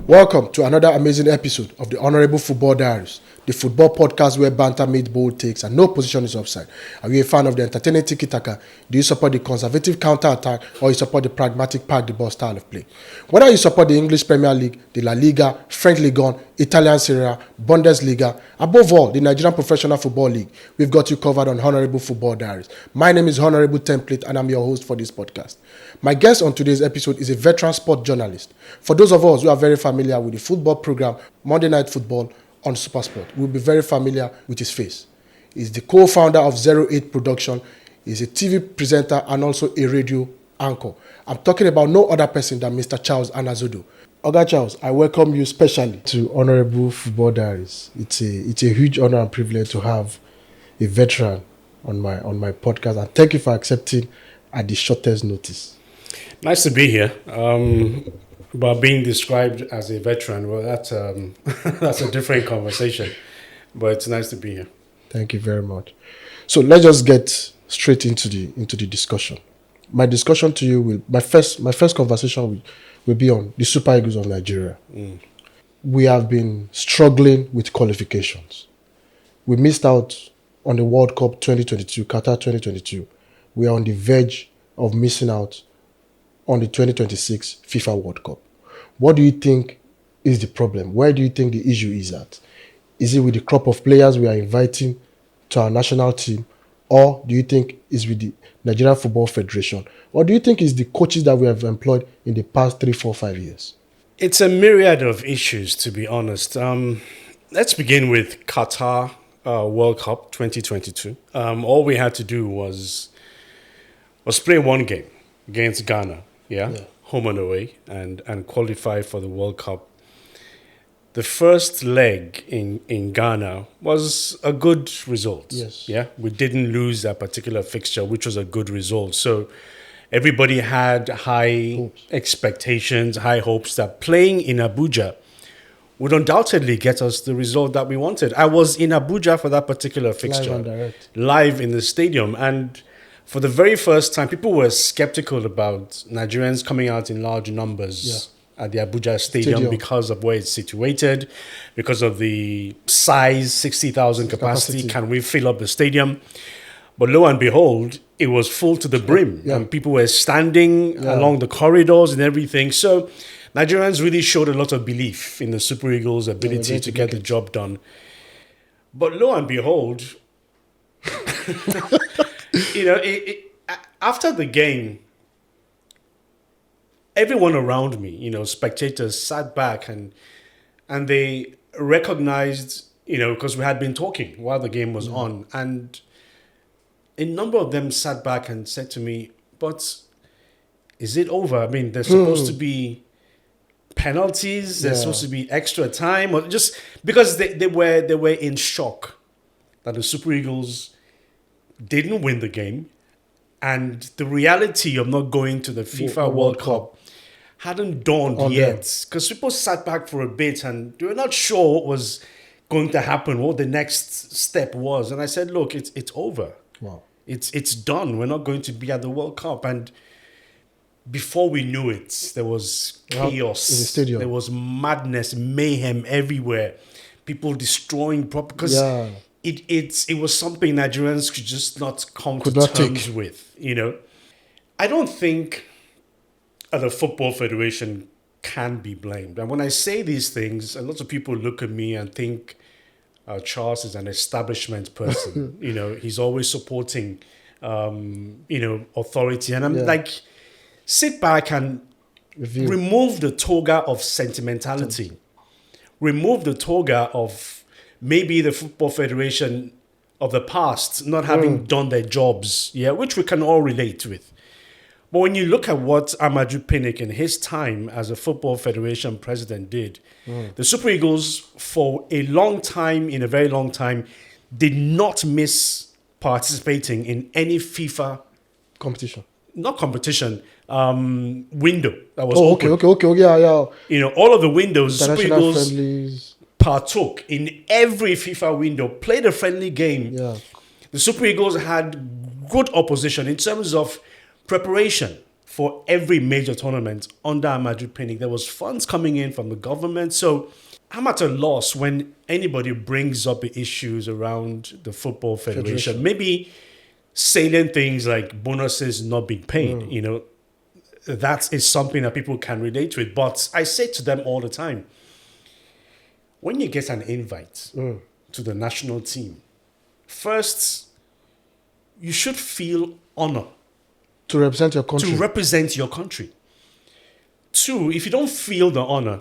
Welcome to another amazing episode of the Honourable Football Diaries, the football podcast where banter meets bold takes and no position is offside. Are you a fan of the entertaining tiki-taka? Do you support the conservative counter-attack or you support the pragmatic park-the-ball style of play? Whether you support the English Premier League, the La Liga, French Ligue 1, Italian Serie A, Bundesliga, above all, the Nigerian Professional Football League, we've got you covered on Honourable Football Diaries. My name is Honourable Template and I'm your host for this podcast. My guest on today's episode is a veteran sport journalist. For those of us who are very familiar with the football program Monday Night Football on Supersport, we'll be very familiar with his face. He's the co-founder of 08 Production. He's a TV presenter and also a radio anchor. I'm talking about no other person than Mr. Charles Anazodo. Oga Charles, I welcome you specially to Honourable Football Diaries. It's a huge honor and privilege to have a veteran on my podcast, and thank you for accepting at the shortest notice. Nice to be here. But being described as a veteran, well, that's a different conversation. But it's nice to be here. Thank you very much. So let's just get straight into the discussion. My discussion to you my first conversation will be on the Super Eagles of Nigeria. We have been struggling with qualifications. We missed out on the World Cup 2022, Qatar 2022. We are on the verge of missing out on the 2026 FIFA World Cup. What do you think is the problem? Where do you think the issue is at? Is it with the crop of players we are inviting to our national team? Or do you think it's with the Nigerian Football Federation? Or do you think it's the coaches that we have employed in the past 3, 4, 5 years? It's a myriad of issues, to be honest. Let's begin with Qatar World Cup 2022. All we had to do was play one game against Ghana. Yeah, home and away, and qualify for the World Cup. The first leg in Ghana was a good result. Yes. Yeah, we didn't lose that particular fixture, which was a good result. So everybody had high expectations, high hopes that playing in Abuja would undoubtedly get us the result that we wanted. I was in Abuja for that particular fixture, live in the stadium, and for the very first time, people were skeptical about Nigerians coming out in large numbers at the Abuja Stadium because of where it's situated, because of the size, 60,000 capacity. Can we fill up the stadium? But lo and behold, it was full to the brim. And people were standing along the corridors and everything. So Nigerians really showed a lot of belief in the Super Eagles' ability to get the job done. But lo and behold... after the game, everyone around me, spectators sat back and they recognized, because we had been talking while the game was on, and a number of them sat back and said to me, "But is it over? I mean, there's supposed to be penalties, there's supposed to be extra time," or just because they were in shock that the Super Eagles didn't win the game, and the reality of not going to the FIFA World Cup hadn't dawned yet, because people sat back for a bit and they were not sure what was going to happen, what the next step was. And I said, look, it's over. Wow. It's done. We're not going to be at the World Cup. And before we knew it, there was chaos in the stadium. There was madness, mayhem everywhere, people destroying property, because it was something Nigerians could just not come to terms with, I don't think the Football Federation can be blamed. And when I say these things, a lot of people look at me and think Charles is an establishment person. He's always supporting, authority. And I'm like, sit back and remove the toga of sentimentality. Remove the toga of maybe the Football Federation of the past not having done their jobs, which we can all relate with. But when you look at what Amaju Pinnick in his time as a Football Federation president did, the Super Eagles for a very long time, did not miss participating in any FIFA competition. Not competition, window that was open. Okay, all of the windows, Super Eagles friendlies partook in every FIFA window, played a friendly game. The Super Eagles had good opposition in terms of preparation for every major tournament under Amadou Pinnick. There was funds coming in from the government. So I'm at a loss when anybody brings up the issues around the Football Federation. Maybe salient things like bonuses not being paid, you know, that is something that people can relate with. But I say to them all the time, when you get an invite to the national team, first, you should feel honor. To represent your country. To represent your country. Two, if you don't feel the honor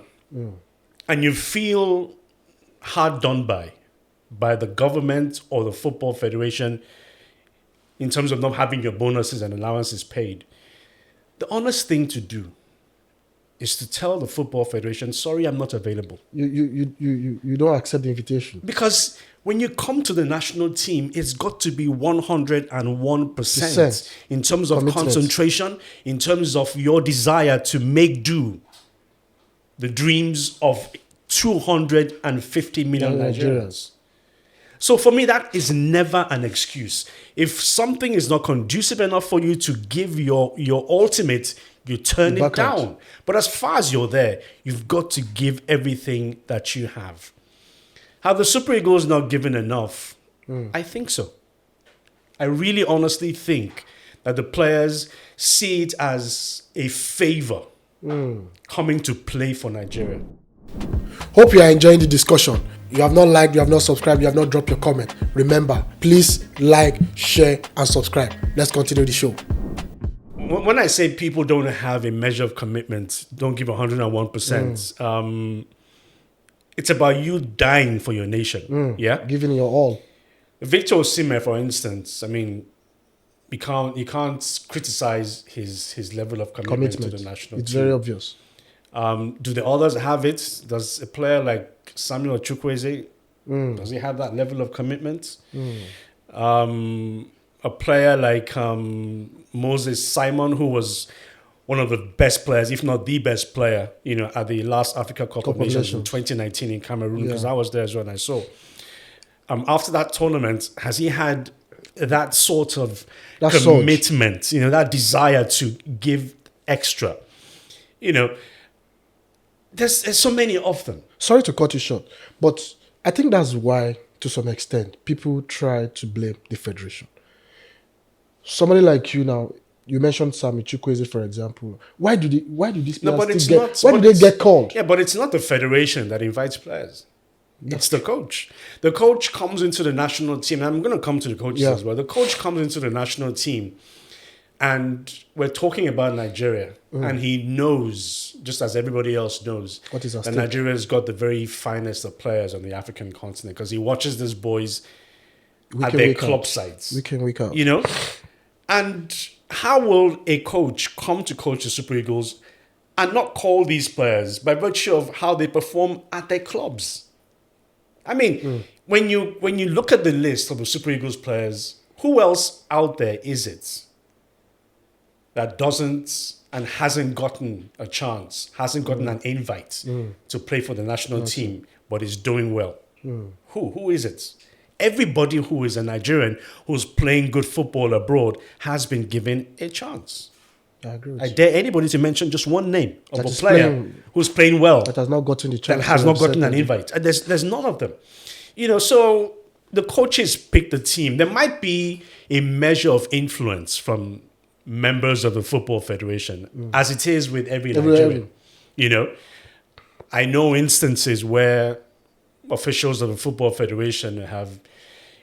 and you feel hard done by the government or the Football Federation in terms of not having your bonuses and allowances paid, the honest thing to do is to tell the Football Federation, sorry, I'm not available. You don't accept the invitation. Because when you come to the national team, it's got to be 101% in terms of concentration, in terms of your desire to make do the dreams of 250 million Nigerians. So for me, that is never an excuse. If something is not conducive enough for you to give your ultimate, you turn it down. But as far as you're there, you've got to give everything that you have. Have the Super Eagles not given enough? I think so. I really honestly think that the players see it as a favor coming to play for Nigeria. Hope you are enjoying the discussion. You have not liked, you have not subscribed, you have not dropped your comment. Remember, please like, share, and subscribe. Let's continue the show. When I say people don't have a measure of commitment, don't give 101%, it's about you dying for your nation. Yeah? Giving your all. Victor Osimhen, for instance, I mean, you can't criticize his level of commitment to the national team. It's very obvious. Do the others have it? Does a player like Samuel Chukwueze, does he have that level of commitment? A player like Moses Simon, who was one of the best players, if not the best player, you know, at the last Africa Cup of Nations in 2019 in Cameroon, because I was there as well and I saw. After that tournament, has he had that sort of commitment, you know, that desire to give extra? You know, there's so many of them. Sorry to cut you short, but I think that's why, to some extent, people try to blame the Federation. Somebody like you now, you mentioned Sami Chukwueze, for example. Why do these players get called? Yeah, but it's not the Federation that invites players. It's the coach. The coach comes into the national team. And I'm going to come to the coaches as well. The coach comes into the national team, and we're talking about Nigeria. And he knows, just as everybody else knows, that Nigeria's got the very finest of players on the African continent, because he watches these boys at their club sides. Week in, week out. You know? And how will a coach come to coach the Super Eagles and not call these players by virtue of how they perform at their clubs? I mean, when you look at the list of the Super Eagles players, who else out there is it that doesn't and hasn't gotten a chance, hasn't gotten an invite to play for the national team, but is doing well? Who is it? Everybody who is a Nigerian who's playing good football abroad has been given a chance. I agree. I dare anybody to mention just one name of a player who's playing well that has not gotten the chance, that has not gotten an invite. And there's none of them. You know, so the coaches pick the team. There might be a measure of influence from members of the Football Federation, as it is with every Nigerian. You know, I know instances where officials of the Football Federation have,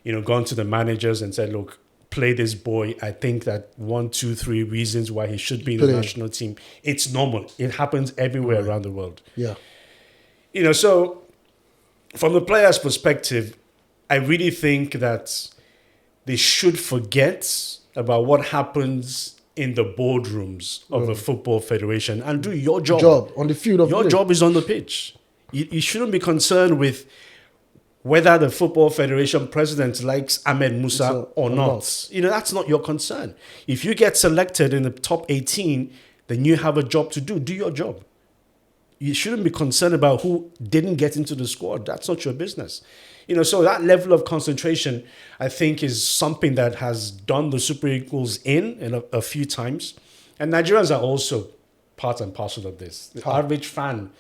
you know, gone to the managers and said, look, play this boy. I think that 1, 2, 3 reasons why he should be in the national team. It's normal. It happens everywhere around the world. Yeah. You know, so from the player's perspective, I really think that they should forget about what happens in the boardrooms of the Football Federation and do your job. On the field of play. Your job is on the pitch. You shouldn't be concerned with whether the Football Federation president likes Ahmed Musa or not. You know, that's not your concern. If you get selected in the top 18, then you have a job to do. Do your job. You shouldn't be concerned about who didn't get into the squad. That's not your business. You know, so that level of concentration, I think, is something that has done the Super Eagles in a few times. And Nigerians are also part and parcel of this. The average fan,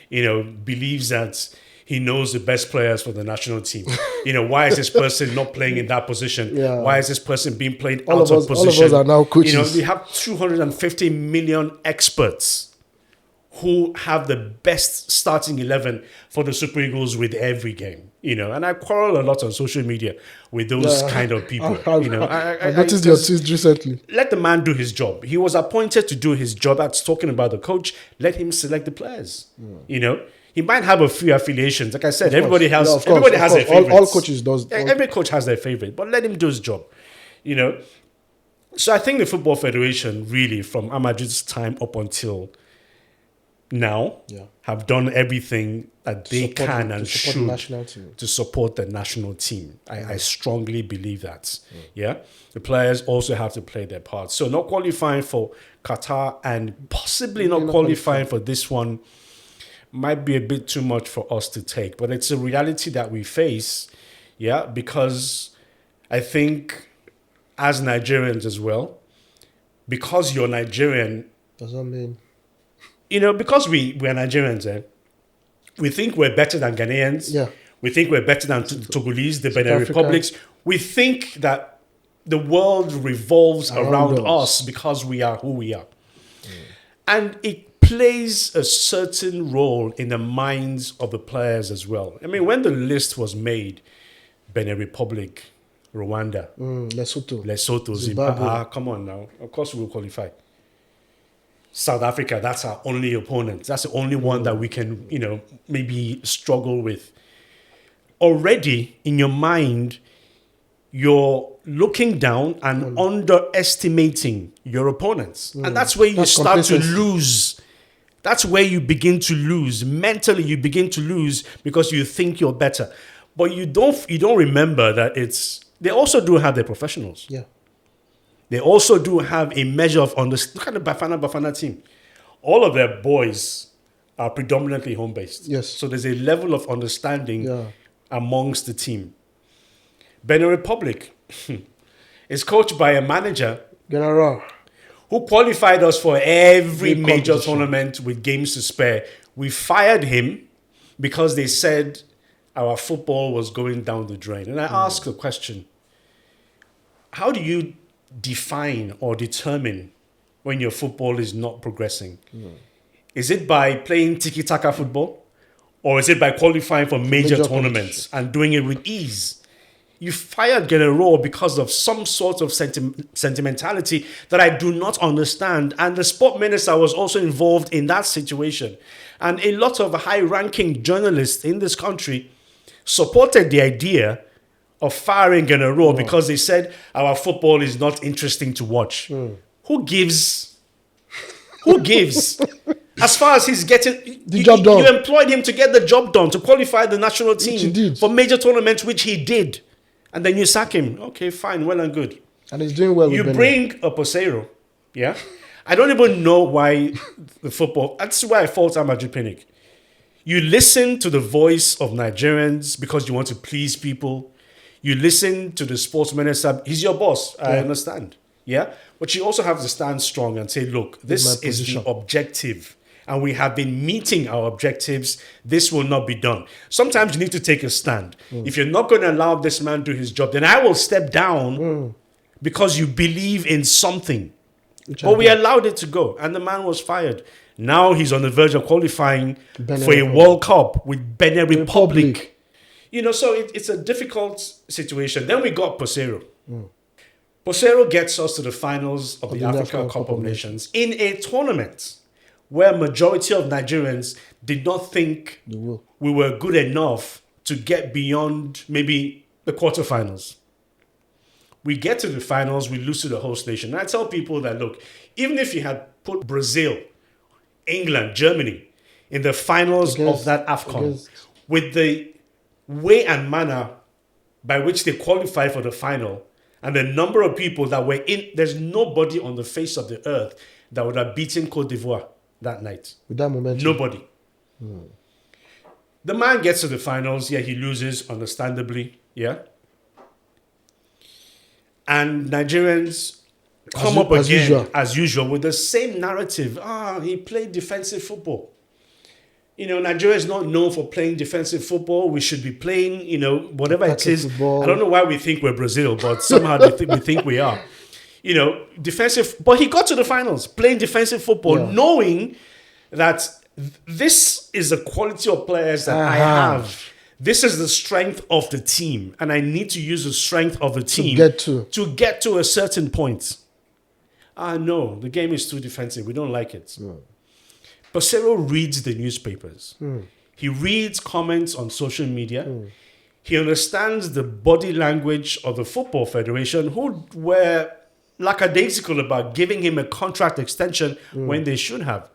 believes that he knows the best players for the national team. Why is this person not playing in that position? Yeah. Why is this person being played All out of of us- position? all of us are now coaches. We have 250 million experts who have the best starting 11 for the Super Eagles with every game. And I quarrel a lot on social media with those kind of people. I noticed your tweets recently. Let the man do his job. He was appointed to do his job. That's talking about the coach. Let him select the players. He might have a few affiliations. Like I said, everybody has their favorites. All coaches does. Every coach has their favorite, but let him do his job. So I think the Football Federation really, from Amajid's time up until now, have done everything that they can and should to support the national team. I strongly believe that. The players also have to play their part. So not qualifying for Qatar and possibly not qualifying for this one might be a bit too much for us to take, but it's a reality that we face. Because I think as Nigerians as well, because you're Nigerian, doesn't mean because we're Nigerians, we think we're better than Ghanaians. Yeah. We think we're better than Togolese, the Benin Republics. We think that the world revolves around us because we are who we are. And it plays a certain role in the minds of the players as well. I mean, when the list was made, Benin Republic, Rwanda, Lesotho, Zimbabwe. Come on now. Of course we will qualify. South Africa, that's our only opponent. That's the only one that we can, maybe struggle with. Already in your mind, you're looking down and underestimating your opponents. And that's where you start to lose. That's where you begin to lose. Mentally, you begin to lose because you think you're better. But you don't remember that they also do have their professionals. Yeah. They also do have a measure of understanding. Look at the Bafana team. All of their boys are predominantly home-based. Yes. So there's a level of understanding amongst the team. Benin Republic is coached by a manager General, who qualified us for every major tournament with games to spare. We fired him because they said our football was going down the drain. And I asked the question, how do you define or determine when your football is not progressing? Is it by playing tiki-taka football? Or is it by qualifying for major tournaments and doing it with ease? You fired Guerrero because of some sort of sentimentality that I do not understand. And the sport minister was also involved in that situation. And a lot of high-ranking journalists in this country supported the idea of firing Guerrero because they said our football is not interesting to watch. Who gives? Who gives? As far as he's getting the job done. You employed him to get the job done, to qualify the national team for major tournaments, which he did. And then you sack him. Okay, fine, well and good. And he's doing well. You bring a Posero. Yeah? I don't even know why the football... That's why I fault Amaju Pinnick. You listen to the voice of Nigerians because you want to please people. You listen to the sports minister. He's your boss. I understand. Yeah? But you also have to stand strong and say, look, this is the objective. And we have been meeting our objectives. This will not be done. Sometimes you need to take a stand. If you're not going to allow this man do his job, then I will step down because you believe in something. But we allowed it to go. And the man was fired. Now he's on the verge of qualifying for a World Cup with Benin Republic. So it's a difficult situation. Then we got Posero. Posero gets us to the finals of the Africa Cup of Nations in a tournament where majority of Nigerians did not think we were good enough to get beyond maybe the quarterfinals. We get to the finals, we lose to the host nation. And I tell people that, look, even if you had put Brazil, England, Germany in the finals of that AFCON, with the way and manner by which they qualified for the final, and the number of people that were in, there's nobody on the face of the earth that would have beaten Cote d'Ivoire that night. With that momentum. Nobody. The man gets to the finals. Yeah, he loses, understandably. Yeah. And Nigerians come up again as usual with the same narrative. He played defensive football. Nigeria is not known for playing defensive football. We should be playing, whatever it is. Football. I don't know why we think we're Brazil, but somehow we think we are. Defensive. But he got to the finals playing defensive football, knowing that this is the quality of players that I have. This is the strength of the team, and I need to use the strength of the team to get to a certain point. No, the game is too defensive. We don't like it. Basero reads the newspapers. He reads comments on social media. He understands the body language of the Football Federation, who were lackadaisical about giving him a contract extension when they should have.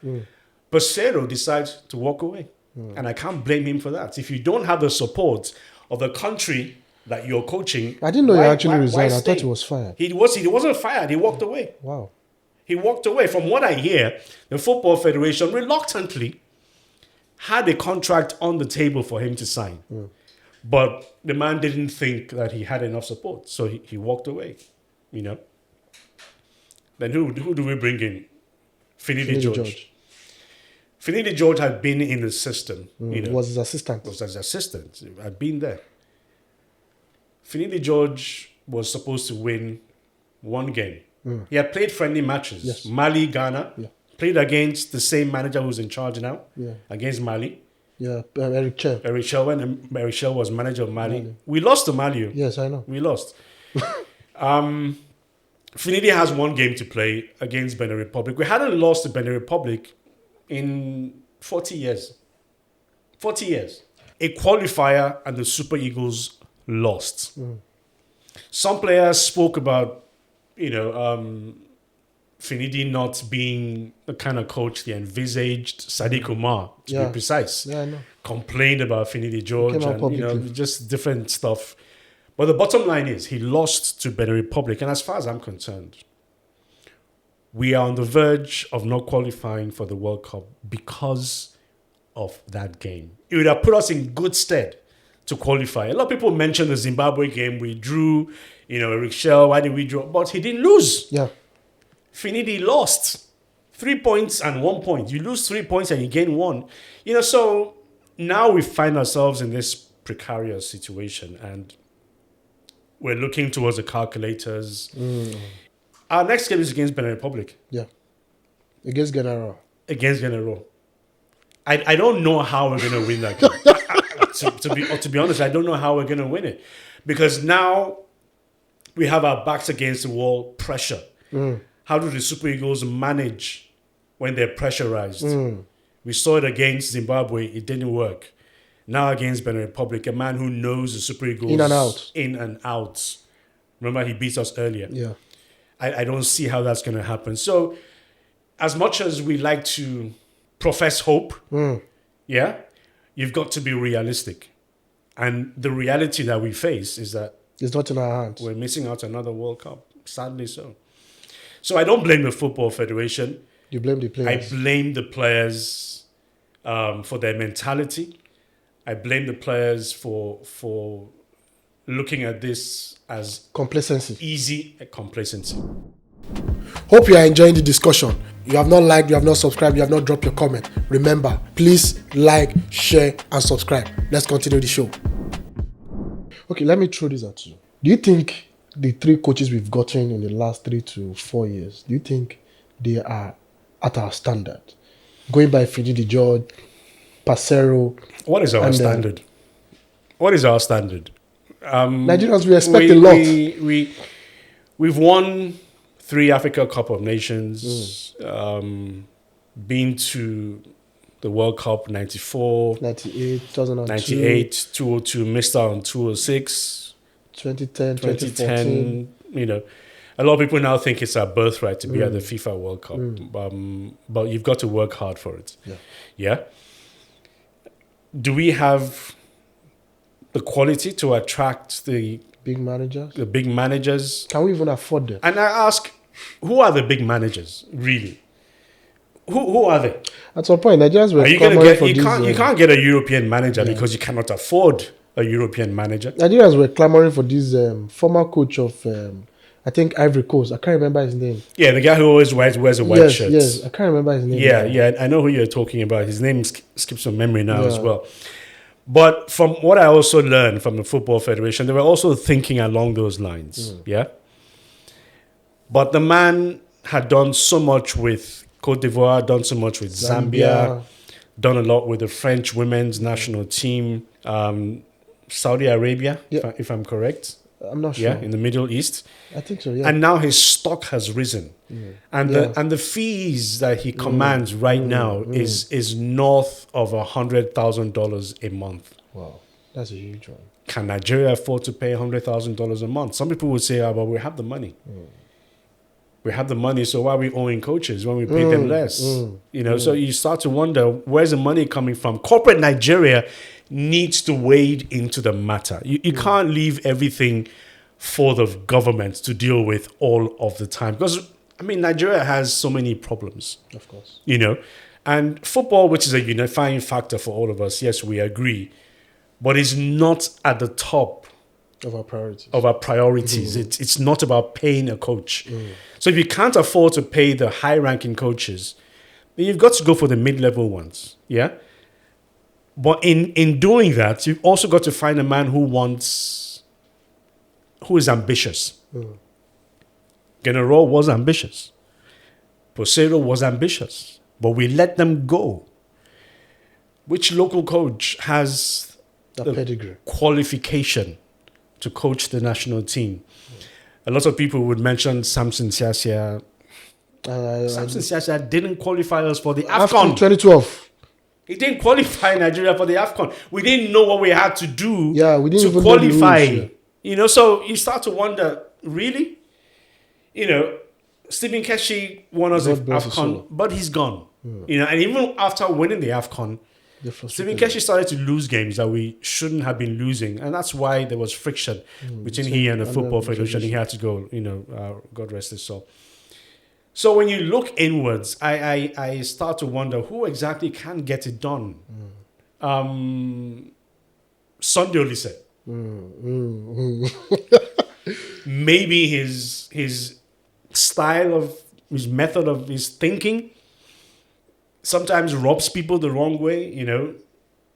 Basero decides to walk away. And I can't blame him for that. If you don't have the support of the country that you're coaching... I didn't know he actually resigned. I thought he was fired. He wasn't fired. He walked away. Wow. He walked away. From what I hear, the Football Federation reluctantly had a contract on the table for him to sign. But the man didn't think that he had enough support. So he walked away, Then who do we bring in? Finidi George. Finidi George had been in the system. Was his assistant. Had been there. Finidi George was supposed to win one game. He had played friendly matches. Yes. Mali, Ghana. Yeah. Played against the same manager who's in charge now. Yeah. Against Mali. Yeah, Eric Chell. Eric Chell was manager of Mali. We lost to Mali. Yes, I know. We lost. Finidi has one game to play against Benin Republic. We hadn't lost to Benin Republic in 40 years. 40 years. A qualifier and the Super Eagles lost. Some players spoke about, Finidi not being the kind of coach they envisaged. Sadiq Umar, to be precise. Yeah, I know. Complained about Finidi George and, just different stuff. But the bottom line is he lost to Benin Republic. And as far as I'm concerned, we are on the verge of not qualifying for the World Cup because of that game. It would have put us in good stead to qualify. A lot of people mention the Zimbabwe game. We drew, Eric Shell. Why did we draw? But he didn't lose. Yeah. Finidi lost 3 points and 1 point. You lose 3 points and you gain 1. So now we find ourselves in this precarious situation and we're looking towards the calculators. Our next game is against Benin Republic. Yeah. Against Genaro. I don't know how we're going to win that game. to be honest, I don't know how we're going to win it. Because now we have our backs against the wall, pressure. How do the Super Eagles manage when they're pressurized? We saw it against Zimbabwe. It didn't work. Now against Benin Republic, a man who knows the Super Eagles in and out. Remember, he beat us earlier. Yeah. I don't see how that's going to happen. So as much as we like to profess hope, you've got to be realistic. And the reality that we face is that it's not in our hands. We're missing out another World Cup. Sadly so. So I don't blame the Football Federation. You blame the players. I blame the players for their mentality. I blame the players for looking at this as complacency. Easy complacency. Hope you are enjoying the discussion. You have not liked, you have not subscribed, you have not dropped your comment. Remember, please like, share, and subscribe. Let's continue the show. Okay, let me throw this at you. Do you think the 3 coaches we've gotten in the last 3 to 4 years, do you think they are at our standard? Going by Finidi George, Basero. What is our standard? What is our standard? Nigerians, we expect a lot. We've won 3 Africa Cup of Nations, been to the World Cup 94, 98, 2002, 98, 202, missed out on 206, 2010, 2014. A lot of people now think it's our birthright to be at the FIFA World Cup, but you've got to work hard for it. Yeah. Do we have the quality to attract the big managers? The big managers. Can we even afford them? And I ask, who are the big managers really? Who are they? At some point, Nigerians were clamoring for you can't get a European manager because you cannot afford a European manager. Nigerians were clamoring for this former coach of I think Ivory Coast. I can't remember his name. Yeah, the guy who always wears a white Yes, shirt. yes. I can't remember his name. Yeah, I know who you're talking about. His name skips my memory now as Yeah. well. But from what I also learned from the Football Federation, they were also thinking along those lines. Yeah. But the man had done so much with Cote d'Ivoire, done so much with Zambia, done a lot with the French women's national team, Saudi Arabia, if I'm correct. I'm not sure. Yeah, in the Middle East. I think so, yeah. And now his stock has risen. And the fees that he commands right now is north of $100,000 a month. Wow, that's a huge one. Can Nigeria afford to pay $100,000 a month? Some people would say, but we have the money. We have the money, so why are we owing coaches when we pay them less? So you start to wonder, where's the money coming from? Corporate Nigeria needs to wade into the matter. You can't leave everything for the government to deal with all of the time. Because, Nigeria has so many problems. Of course. And football, which is a unifying factor for all of us, yes, we agree, but is not at the top of our priorities. It's not about paying a coach. So if you can't afford to pay the high-ranking coaches, then you've got to go for the mid-level ones. Yeah. But in doing that, you've also got to find a man who is ambitious. General was ambitious. Posero was ambitious. But we let them go. Which local coach has the pedigree, qualification to coach the national team? A lot of people would mention Samson Siasia. Samson Siasia didn't qualify us for the AFCON 2012. He didn't qualify Nigeria for the AFCON. We didn't know what we had to do we didn't to even qualify. Know the rules, So you start to wonder, really? Stephen Keshi won us the AFCON, but he's gone. And even after winning the AFCON, Stephen Keshi started to lose games that we shouldn't have been losing. And that's why there was friction between he and the Football Federation. He had to go, God rest his soul. So when you look inwards, I start to wonder who exactly can get it done. Sunday Olise. Maybe his style of his method of his thinking sometimes rubs people the wrong way,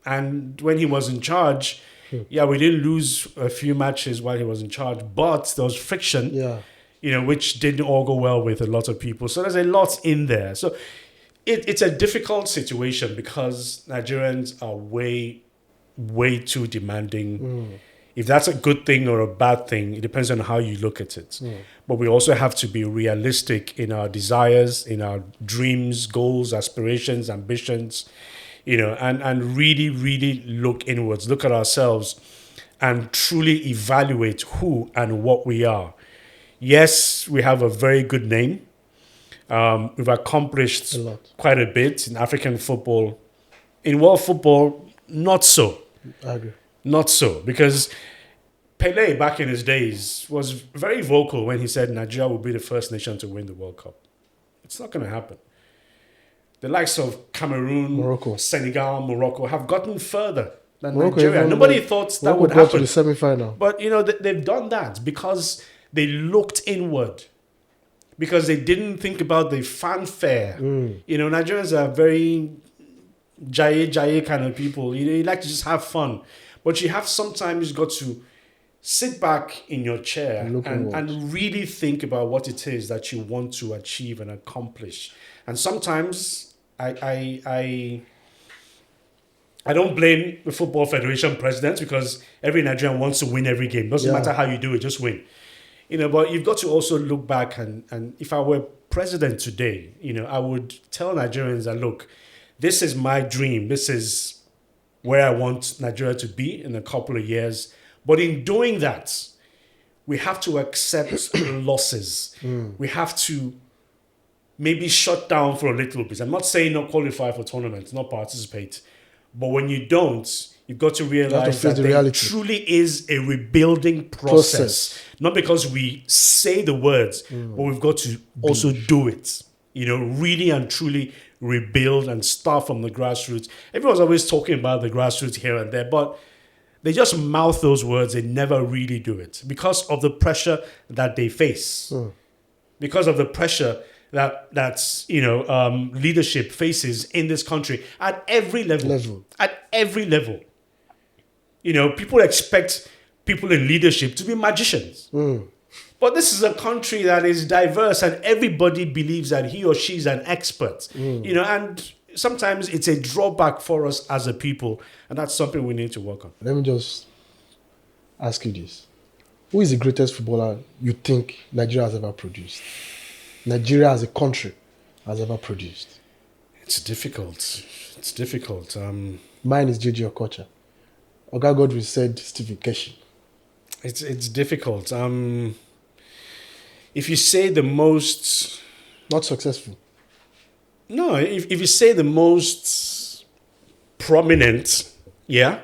And when he was in charge, we didn't lose a few matches while he was in charge, but there was friction. Which didn't all go well with a lot of people. So there's a lot in there. So it's a difficult situation because Nigerians are way, way too demanding. If that's a good thing or a bad thing, it depends on how you look at it. But we also have to be realistic in our desires, in our dreams, goals, aspirations, ambitions, and really, really look inwards, look at ourselves and truly evaluate who and what we are. Yes, we have a very good name. We've accomplished quite a bit in African football. In world football, not so. I agree. Not so. Because Pele, back in his days, was very vocal when he said Nigeria will be the first nation to win the World Cup. It's not going to happen. The likes of Cameroon, Morocco, Senegal, Morocco have gotten further than Nigeria. Nobody thought that would happen. To the semi-final. But, they've done that because they looked inward, because they didn't think about the fanfare. Nigerians are very jaye kind of people. You like to just have fun. But you have sometimes got to sit back in your chair and really think about what it is that you want to achieve and accomplish. And sometimes I don't blame the Football Federation president because every Nigerian wants to win every game. Doesn't matter how you do it, just win. But you've got to also look back and if I were president today, I would tell Nigerians that, look, this is my dream. This is where I want Nigeria to be in a couple of years. But in doing that, we have to accept losses. We have to maybe shut down for a little bit. I'm not saying not qualify for tournaments, not participate. But when you don't, you've got to realize that there truly is a rebuilding process. Not because we say the words, but we've got to also do it. Really and truly rebuild and start from the grassroots. Everyone's always talking about the grassroots here and there, but They just mouth those words. They never really do it because of the pressure that they face. Because of the pressure that's leadership faces in this country at every level. At every level. People expect people in leadership to be magicians. But this is a country that is diverse and everybody believes that he or she is an expert. And sometimes it's a drawback for us as a people, and that's something we need to work on. Let me just ask you this. Who is the greatest footballer you think Nigeria has ever produced? Nigeria as a country has ever produced? It's difficult. Mine is JJ Okocha. Oga Godwin said Stephen Keshi. It's difficult. If you say the most... Not successful. No, if you say the most prominent, you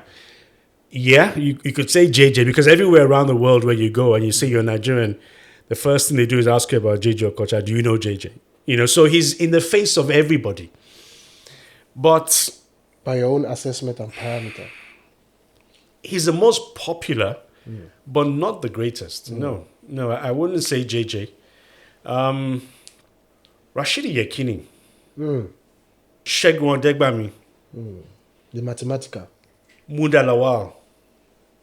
could say JJ, because everywhere around the world where you go and you say you're Nigerian, the first thing they do is ask you about JJ Okocha. Do you know JJ? So he's in the face of everybody. But by your own assessment and parameter, he's the most popular, but not the greatest. No, I wouldn't say JJ. Rashidi Yekini. Shegun Odegbami. The mathematical. Muda Lawal.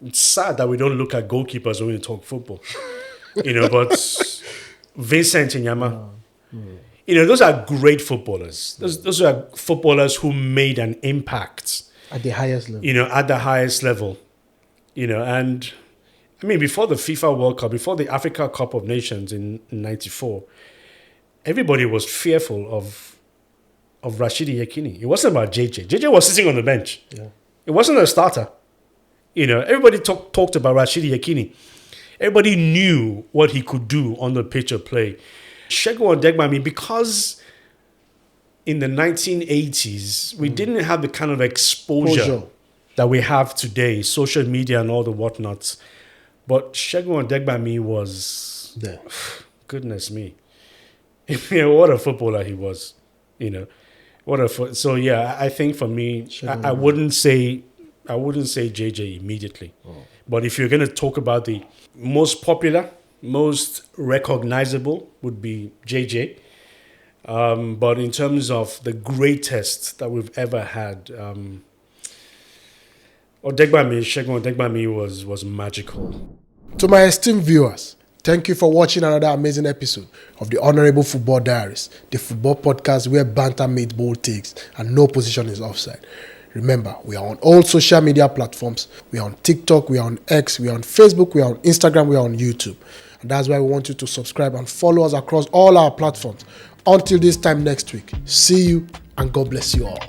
It's sad that we don't look at goalkeepers when we talk football. But Vincent Inyama. Those are great footballers. Those are footballers who made an impact. At the highest level. At the highest level. And I mean, before the FIFA World Cup, before the Africa Cup of Nations in 94, everybody was fearful of Rashidi Yekini. It wasn't about JJ. JJ was sitting on the bench. Yeah. It wasn't a starter. Everybody talked about Rashidi Yekini. Everybody knew what he could do on the pitch of play. Shegun Odegbami, because in the 1980s, we didn't have the kind of exposure that we have today, social media and all the whatnots. But Shegun Odegbami was... there. Goodness me. What a footballer he was. So yeah, I think for me, I wouldn't say JJ immediately. But if you're going to talk about the most popular, most recognizable, would be JJ. But in terms of the greatest that we've ever had, Shegun Odegbami was magical. To my esteemed viewers, thank you for watching another amazing episode of the Honourable Football Diaries, the football podcast where banter meets bold takes and no position is offside. Remember, we are on all social media platforms. We are on TikTok, we are on X, we are on Facebook, we are on Instagram, we are on YouTube. And that's why we want you to subscribe and follow us across all our platforms. Until this time next week, see you and God bless you all.